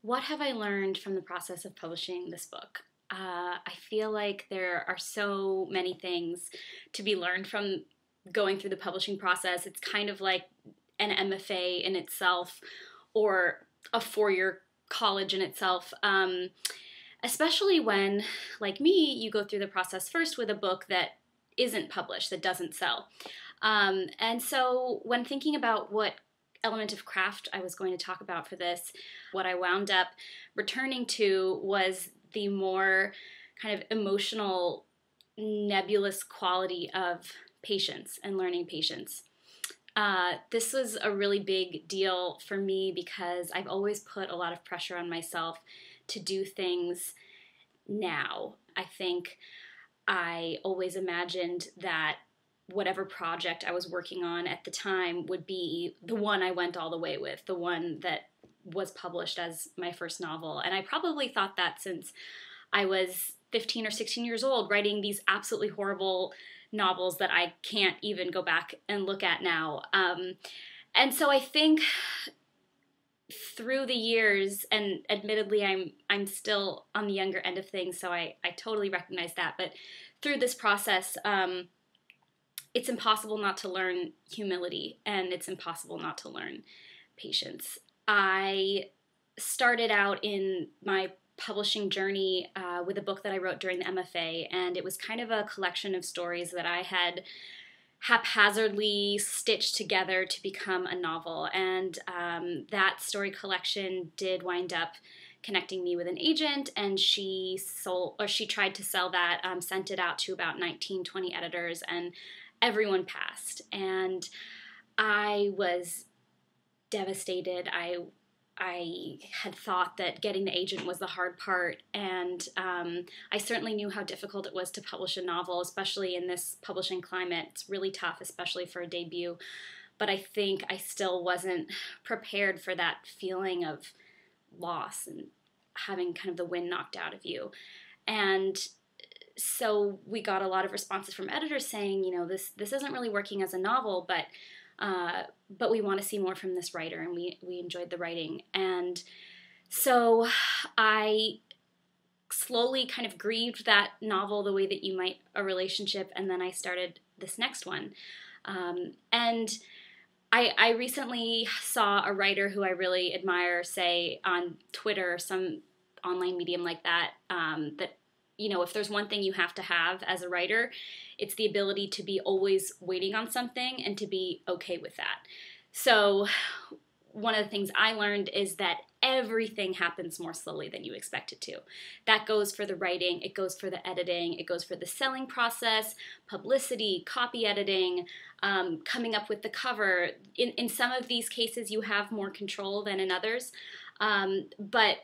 What have I learned from the process of publishing this book? I feel like there are so many things to be learned from going through the publishing process. It's kind of like an MFA in itself or a 4-year college in itself, especially when, like me, you go through the process first with a book that isn't published, that doesn't sell. And so when thinking about what element of craft I was going to talk about for this, what I wound up returning to was the more kind of emotional, nebulous quality of patience and learning patience. This was a really big deal for me because I've always put a lot of pressure on myself to do things now. I think I always imagined that whatever project I was working on at the time would be the one I went all the way with, the one that was published as my first novel. And I probably thought that since I was 15 or 16 years old, writing these absolutely horrible novels that I can't even go back and look at now. And so I think through the years, and admittedly I'm still on the younger end of things, so I totally recognize that, but through this process, it's impossible not to learn humility, and it's impossible not to learn patience. I started out in my publishing journey with a book that I wrote during the MFA, and it was kind of a collection of stories that I had haphazardly stitched together to become a novel. And that story collection did wind up connecting me with an agent, and she tried to sell that, sent it out to about 19, 20 editors, and everyone passed. And I was devastated. I had thought that getting the agent was the hard part, and I certainly knew how difficult it was to publish a novel, especially in this publishing climate. It's really tough, especially for a debut, but I think I still wasn't prepared for that feeling of loss and having kind of the wind knocked out of you. And so we got a lot of responses from editors saying, this isn't really working as a novel, but we want to see more from this writer, and we enjoyed the writing. And so I slowly kind of grieved that novel the way that you might a relationship, and then I started this next one. And I recently saw a writer who I really admire say on Twitter or some online medium like that, that if there's one thing you have to have as a writer, it's the ability to be always waiting on something and to be okay with that. So one of the things I learned is that everything happens more slowly than you expect it to. That goes for the writing, it goes for the editing, it goes for the selling process, publicity, copy editing, coming up with the cover. In some of these cases, you have more control than in others. But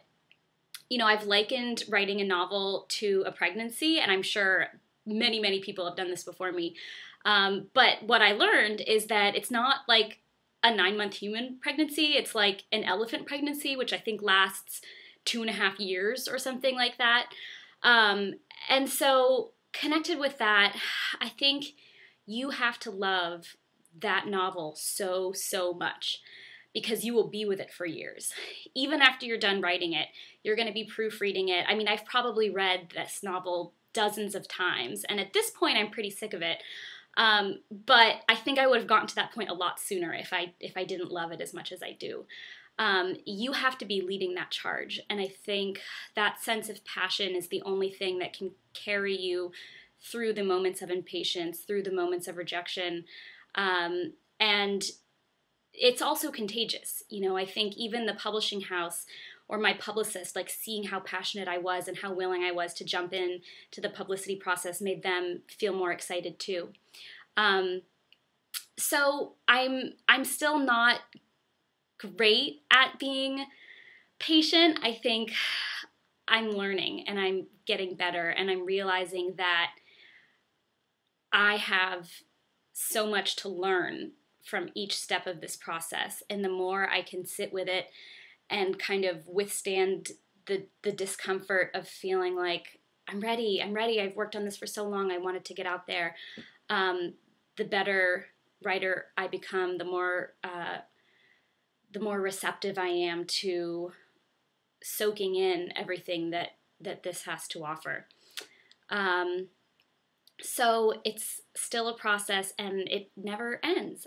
I've likened writing a novel to a pregnancy, and I'm sure many, many people have done this before me. But what I learned is that it's not like a 9-month human pregnancy. It's like an elephant pregnancy, which I think lasts 2.5 years or something like that. And so connected with that, I think you have to love that novel so, so much, because you will be with it for years. Even after you're done writing it, you're going to be proofreading it. I mean, I've probably read this novel dozens of times, and at this point, I'm pretty sick of it. But I think I would have gotten to that point a lot sooner if I didn't love it as much as I do. You have to be leading that charge, and I think that sense of passion is the only thing that can carry you through the moments of impatience, through the moments of rejection, and it's also contagious. I think even the publishing house or my publicist, like seeing how passionate I was and how willing I was to jump in to the publicity process made them feel more excited too. So I'm still not great at being patient. I think I'm learning and I'm getting better, and I'm realizing that I have so much to learn from each step of this process, and the more I can sit with it and kind of withstand the discomfort of feeling like I'm ready, I've worked on this for so long, I want it to get out there, the better writer I become, the more receptive I am to soaking in everything that this has to offer. So it's still a process, and it never ends.